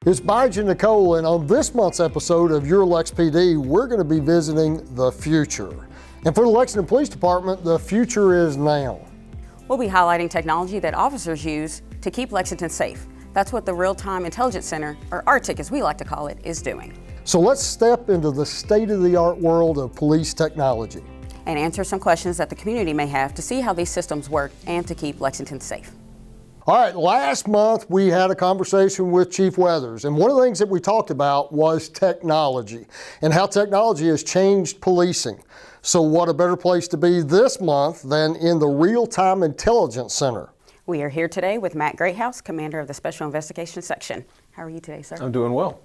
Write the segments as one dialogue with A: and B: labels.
A: It's Bige and Nichole, and on this month's episode of Your LexPD, we're going to be visiting the future. And for the Lexington Police Department, the future is now.
B: We'll be highlighting technology that officers use to keep Lexington safe. That's what the Real-Time Intelligence Center, or Artic as we like to call it, is doing.
A: So let's step into the state-of-the-art world of police technology.
B: And answer some questions that the community may have to see how these systems work and to keep Lexington safe.
A: All right, last month we had a conversation with Chief Weathers, and one of the things that we talked about was technology and how technology has changed policing. So what a better place to be this month than in the Real-Time Intelligence Center.
B: We are here today with Matt Greathouse, Commander of the Special Investigations Section. How are you today, sir?
C: I'm doing well.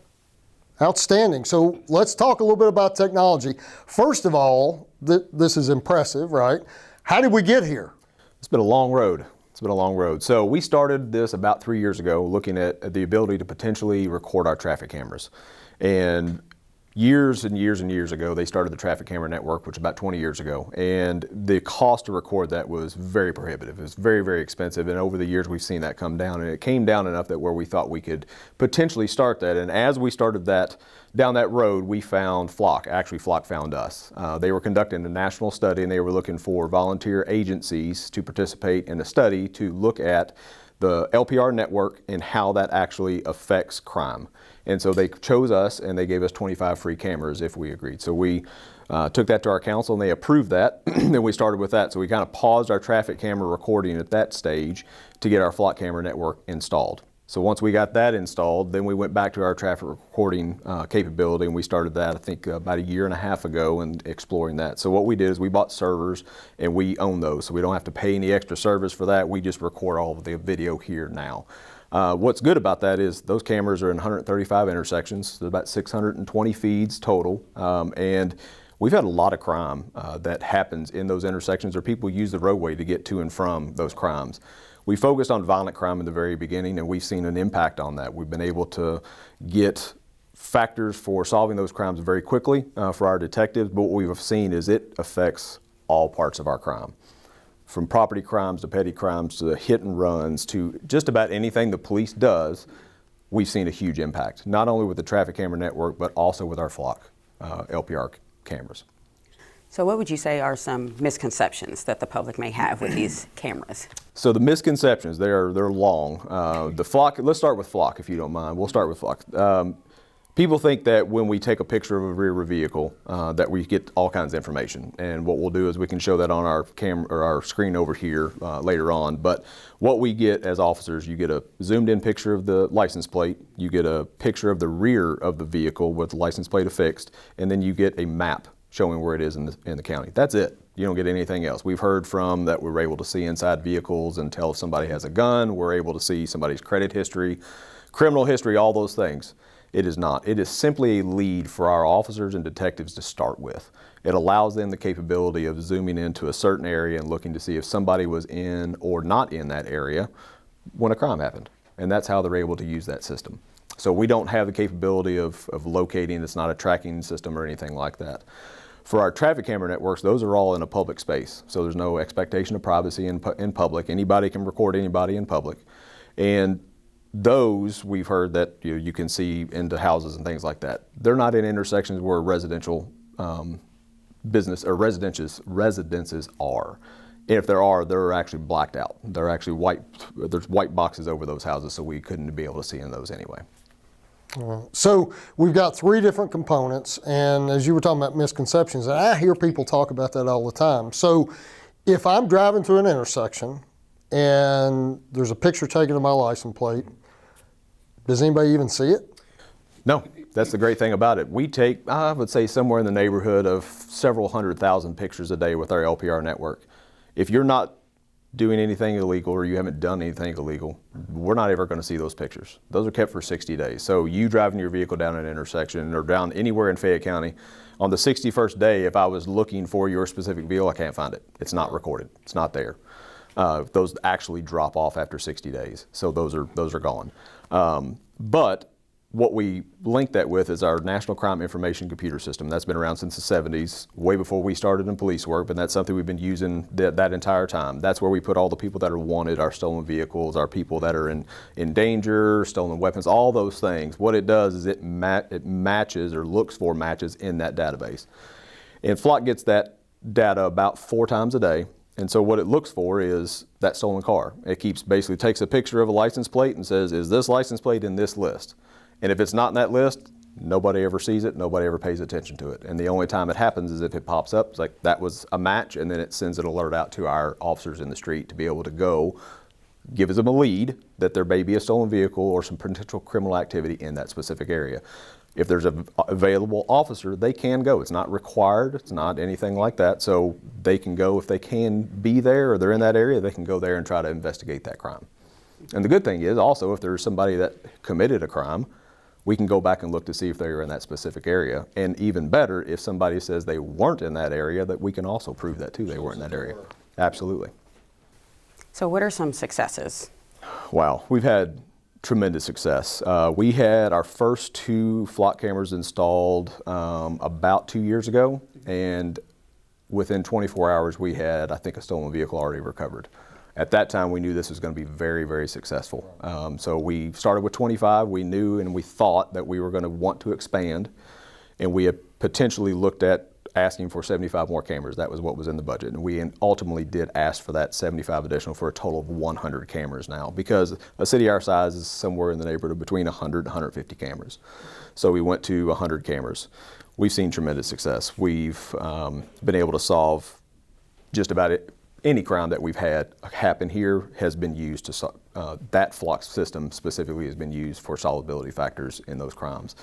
A: Outstanding. So let's talk a little bit about technology. First of all, this is impressive, right? How did we get here?
C: It's been a long road. So we started this about 3 years ago, looking at the ability to potentially record our traffic cameras. And years and years and years ago, they started the traffic camera network, which was about 20 years ago. And the cost to record that was very prohibitive. It was very, very expensive. And over the years, we've seen that come down. And it came down enough that where we thought we could potentially start that. And as we started that, down that road, we found Flock. Actually, Flock found us. They were conducting a national study, and they were looking for volunteer agencies to participate in a study to look at the LPR network and how that actually affects crime. And so they chose us, and they gave us 25 free cameras if we agreed. So we took that to our council, and they approved that. Then we started with that. So we kind of paused our traffic camera recording at that stage to get our Flock camera network installed. So once we got that installed, then we went back to our traffic recording capability, and we started that, I think, about 1.5 years ago and exploring that. So what we did is we bought servers, and we own those. So we don't have to pay any extra service for that. We just record all of the video here now. What's good about that is those cameras are in 135 intersections. There's about 620 feeds total. And we've had a lot of crime that happens in those intersections, or people use the roadway to get to and from those crimes. We focused on violent crime in the very beginning, and we've seen an impact on that. We've been able to get factors for solving those crimes very quickly for our detectives, but what we've seen is it affects all parts of our crime. From property crimes to petty crimes to hit and runs to just about anything the police does, we've seen a huge impact, not only with the traffic camera network, but also with our Flock LPR cameras.
B: So what would you say are some misconceptions that the public may have with these cameras?
C: So the misconceptions, they're long. The Flock, let's start with Flock if you don't mind. We'll start with Flock. People think that when we take a picture of a rear vehicle that we get all kinds of information. And what we'll do is we can show that on our camera or our screen over here later on. But what we get as officers, you get a zoomed in picture of the license plate, you get a picture of the rear of the vehicle with the license plate affixed, and then you get a map showing where it is in the county. That's it. You don't get anything else. We've heard from that we're able to see inside vehicles and tell if somebody has a gun. We're able to see somebody's credit history, criminal history, all those things. It is not. It is simply a lead for our officers and detectives to start with. It allows them the capability of zooming into a certain area and looking to see if somebody was in or not in that area when a crime happened. And that's how they're able to use that system. So we don't have the capability of locating. It's not a tracking system or anything like that. For our traffic camera networks, those are all in a public space. So there's no expectation of privacy in public. Anybody can record anybody in public. And those, we've heard that you can see into houses and things like that. They're not in intersections where residential business or residences are. And if there are, they're actually blacked out. They're actually white. There's white boxes over those houses, so we couldn't be able to see in those anyway.
A: So we've got 3 different components, and as you were talking about misconceptions, and I hear people talk about that all the time. So if I'm driving through an intersection and there's a picture taken of my license plate, does anybody even see it?
C: No, that's the great thing about it. We take, I would say, somewhere in the neighborhood of several 100,000 pictures a day with our LPR network. If you're not doing anything illegal or you haven't done anything illegal, we're not ever going to see those pictures. Those are kept for 60 days. So you driving your vehicle down an intersection or down anywhere in Fayette County, on the 61st day, if I was looking for your specific vehicle, I can't find it. It's not recorded. It's not there. Those actually drop off after 60 days. So those are gone. But what we link that with is our National Crime Information Computer System. That's been around since the 70s, way before we started in police work, but that's something we've been using that entire time. That's where we put all the people that are wanted, our stolen vehicles, our people that are in danger, stolen weapons, all those things. What it does is it matches or looks for matches in that database. And Flock gets that data about 4 times a day. And so what it looks for is that stolen car. It basically takes a picture of a license plate and says, is this license plate in this list? And if it's not in that list, nobody ever sees it, nobody ever pays attention to it. And the only time it happens is if it pops up, it's like that was a match, and then it sends an alert out to our officers in the street to be able to go give them a lead that there may be a stolen vehicle or some potential criminal activity in that specific area. If there's an available officer, they can go. It's not required, it's not anything like that, so they can go. If they can be there or they're in that area, they can go there and try to investigate that crime. And the good thing is also, if there's somebody that committed a crime, we can go back and look to see if they were in that specific area. And even better, if somebody says they weren't in that area, that we can also prove that too, they weren't in that area. Absolutely.
B: So what are some successes?
C: Wow, we've had tremendous success. We had our first 2 Flock cameras installed about 2 years ago, and within 24 hours we had, I think, a stolen vehicle already recovered. At that time, we knew this was going to be very, very successful. So we started with 25. We knew and we thought that we were going to want to expand, and we had potentially looked at asking for 75 more cameras. That was what was in the budget, and we ultimately did ask for that 75 additional for a total of 100 cameras now, because a city our size is somewhere in the neighborhood of between 100 and 150 cameras. So we went to 100 cameras. We've seen tremendous success. We've been able to solve just about any crime that we've had happen here has been used to, that Flock system specifically has been used for solvability factors in those crimes.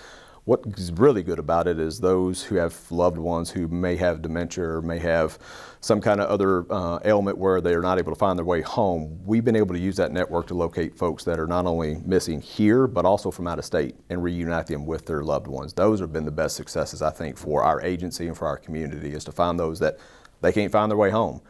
C: What's really good about it is those who have loved ones who may have dementia or may have some kind of other ailment where they're not able to find their way home, we've been able to use that network to locate folks that are not only missing here, but also from out of state and reunite them with their loved ones. Those have been the best successes, I think, for our agency and for our community, is to find those that they can't find their way home.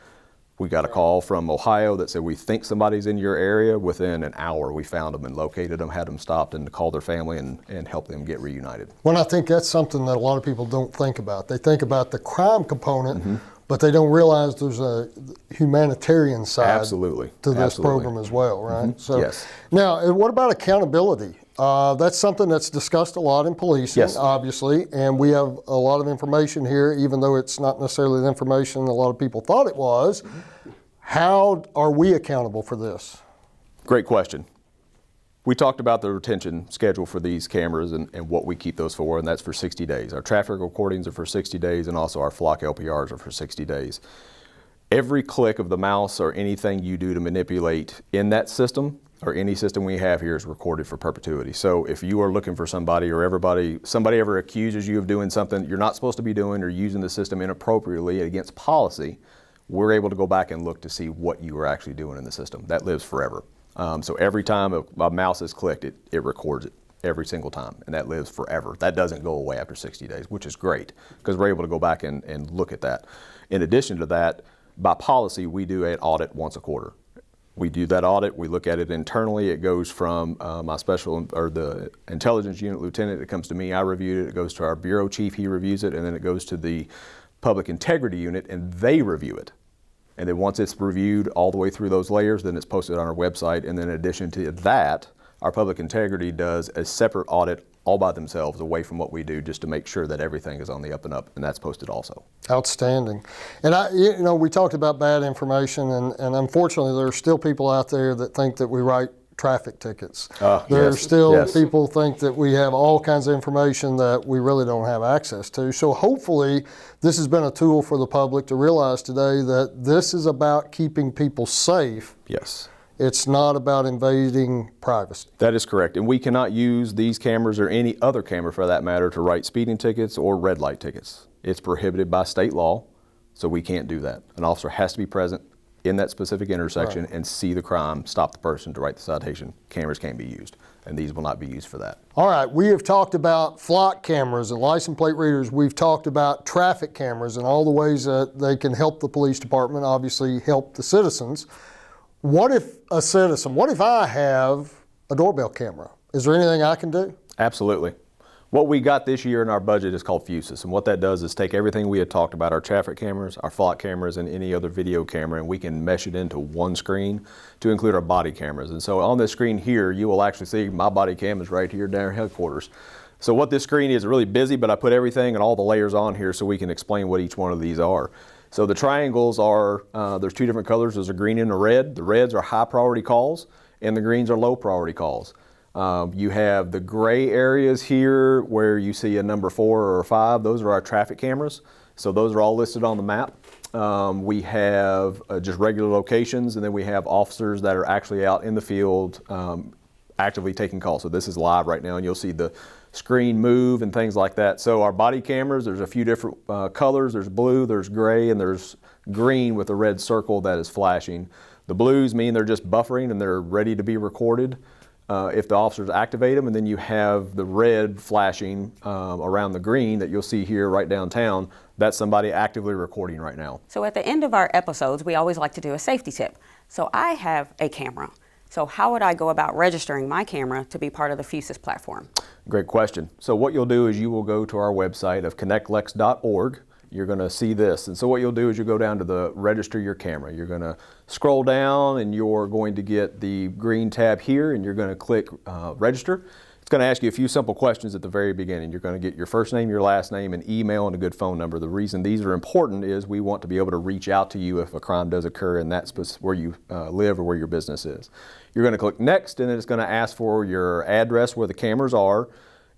C: We got a call from Ohio that said, we think somebody's in your area. Within an hour, we found them and located them, had them stopped, and called their family and helped them get reunited.
A: Well, I think that's something that a lot of people don't think about. They think about the crime component, but they don't realize there's a humanitarian side
C: Absolutely.
A: to this
C: Absolutely.
A: program as well, right? So,
C: Yes.
A: Now, what about accountability? That's something that's discussed a lot in policing,
C: Yes.
A: obviously, and we have a lot of information here, even though it's not necessarily the information a lot of people thought it was. How are we accountable for this?
C: Great question. We talked about the retention schedule for these cameras and what we keep those for, and that's for 60 days. Our traffic recordings are for 60 days, and also our Flock LPRs are for 60 days. Every click of the mouse or anything you do to manipulate in that system or any system we have here is recorded for perpetuity. So if you are looking for somebody or somebody ever accuses you of doing something you're not supposed to be doing or using the system inappropriately against policy, we're able to go back and look to see what you were actually doing in the system. That lives forever. So every time a mouse is clicked, it records it every single time, and that lives forever. That doesn't go away after 60 days, which is great, because we're able to go back and look at that. In addition to that, by policy, we do an audit once a quarter. We do that audit, we look at it internally. It goes from the intelligence unit lieutenant, it comes to me, I reviewed it, it goes to our bureau chief, he reviews it, and then it goes to the public integrity unit, and they review it. And then once it's reviewed all the way through those layers, then it's posted on our website. And then in addition to that, our public integrity does a separate audit all by themselves away from what we do, just to make sure that everything is on the up and up, and that's posted also.
A: Outstanding. And we talked about bad information, and unfortunately there are still people out there that think that we write traffic tickets. There are still people think that we have all kinds of information that we really don't have access to. So hopefully this has been a tool for the public to realize today that this is about keeping people safe.
C: Yes.
A: It's not about invading privacy.
C: That is correct. And we cannot use these cameras or any other camera for that matter to write speeding tickets or red light tickets. It's prohibited by state law, so we can't do that. An officer has to be present in that specific intersection and see the crime, stop the person to write the citation. Cameras can't be used, and these will not be used for that.
A: All right, we have talked about Flock cameras and license plate readers. We've talked about traffic cameras and all the ways that they can help the police department, obviously help the citizens. What if I have a doorbell camera Is there anything I can do?
C: Absolutely. What we got this year in our budget is called Fusus, and what that does is take everything we had talked about, our traffic cameras, our flock cameras, and any other video camera, and we can mesh it into one screen to include our body cameras. And so on this screen here, you will actually see my body cam is right here down our headquarters. So what this screen is really busy, but I put everything and all the layers on here so we can explain what each one of these are. So the triangles are, there's two different colors. There's a green and a red. The reds are high priority calls, and the greens are low priority calls. You have the gray areas here where you see a number 4 or 5. Those are our traffic cameras. So those are all listed on the map. We have just regular locations, and then we have officers that are actually out in the field actively taking calls. So this is live right now, and you'll see the screen move and things like that. So our body cameras, there's a few different colors. There's blue, there's gray, and there's green with a red circle that is flashing. The blues mean they're just buffering and they're ready to be recorded if the officers activate them, and then you have the red flashing around the green that you'll see here right downtown. That's somebody actively recording right now.
B: So at the end of our episodes, we always like to do a safety tip. So I have a camera. So how would I go about registering my camera to be part of the Fusus platform?
C: Great question. So what you'll do is you will go to our website of connectlex.org. You're going to see this. And so what you'll do is you'll go down to the register your camera. You're going to scroll down and you're going to get the green tab here and you're going to click register. It's going to ask you a few simple questions at the very beginning. You're going to get your first name, your last name, an email, and a good phone number. The reason these are important is we want to be able to reach out to you if a crime does occur and that's where you live or where your business is. You're going to click next, and then it's going to ask for your address where the cameras are.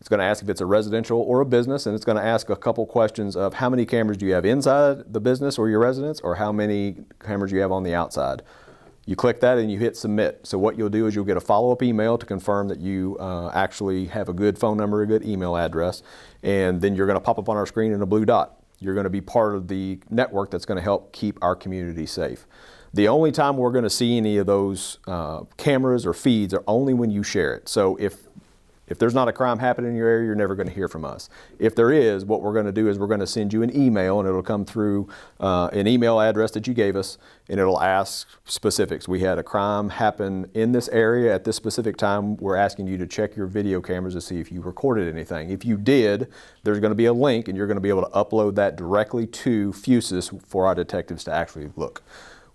C: It's going to ask if it's a residential or a business, and it's going to ask a couple questions of how many cameras do you have inside the business or your residence, or how many cameras you have on the outside. You click that and you hit submit. So what you'll do is you'll get a follow-up email to confirm that you actually have a good phone number, a good email address, and then you're going to pop up on our screen in a blue dot. You're going to be part of the network that's going to help keep our community safe. The only time we're going to see any of those cameras or feeds are only when you share it. So if there's not a crime happening in your area, you're never going to hear from us. If there is, what we're going to do is we're going to send you an email, and it'll come through an email address that you gave us, and it'll ask specifics. We had a crime happen in this area at this specific time. We're asking you to check your video cameras to see if you recorded anything. If you did, there's going to be a link, and you're going to be able to upload that directly to Fusus for our detectives to actually look.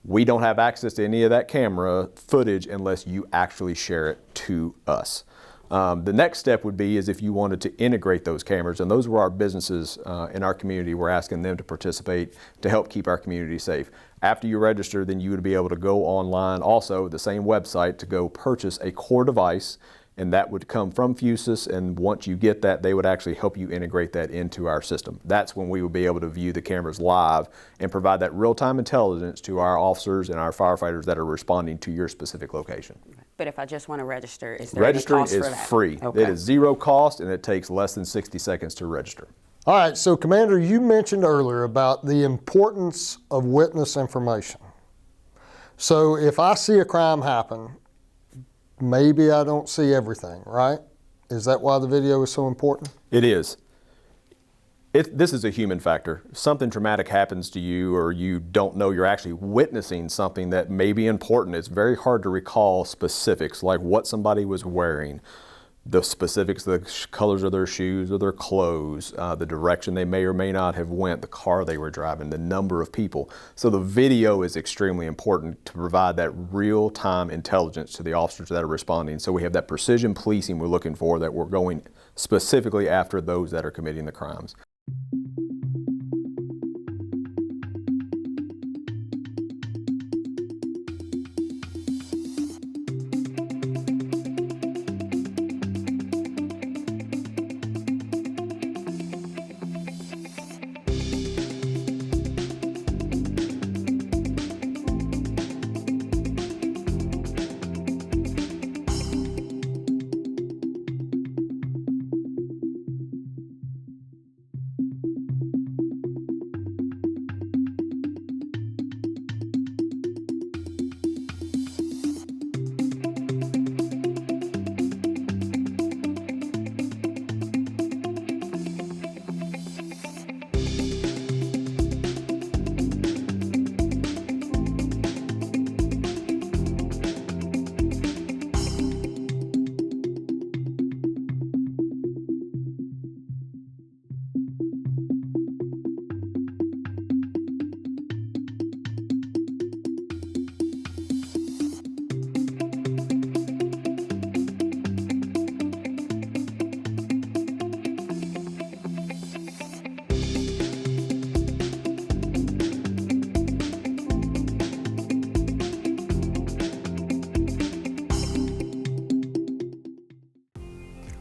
C: We don't have access to any of that camera footage unless you actually share it to us. The next step would be is if you wanted to integrate those cameras, and those were our businesses in our community. We're asking them to participate to help keep our community safe. After you register, then you would be able to go online, also the same website, to go purchase a core device, and that would come from Fusus, and once you get that, they would actually help you integrate that into our system. That's when we would be able to view the cameras live and provide that real-time intelligence to our officers and our firefighters that are responding to your specific location.
B: But if I just want to register, is there any cost for that?
C: Registering is free.
B: Okay.
C: It is zero cost, and it takes less than 60 seconds to register.
A: All right, so Commander, you mentioned earlier about the importance of witness information. So if I see a crime happen, maybe I don't see everything, right? Is that why the video is so important?
C: It is. This is a human factor. If something traumatic happens to you, or you don't know you're actually witnessing something that may be important, it's very hard to recall specifics like what somebody was wearing, the specifics, the colors of their shoes or their clothes, the direction they may or may not have went, the car they were driving, the number of people. So the video is extremely important to provide that real-time intelligence to the officers that are responding. So we have that precision policing we're looking for, that we're going specifically after those that are committing the crimes.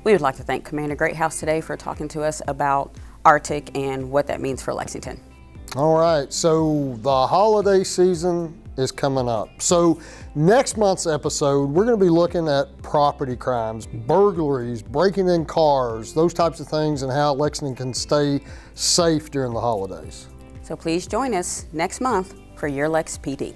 B: We would like to thank Commander Greathouse today for talking to us about Artic and what that means for Lexington.
A: All right, so the holiday season is coming up. So next month's episode, we're going to be looking at property crimes, burglaries, breaking in cars, those types of things, and how Lexington can stay safe during the holidays.
B: So please join us next month for Your LexPD.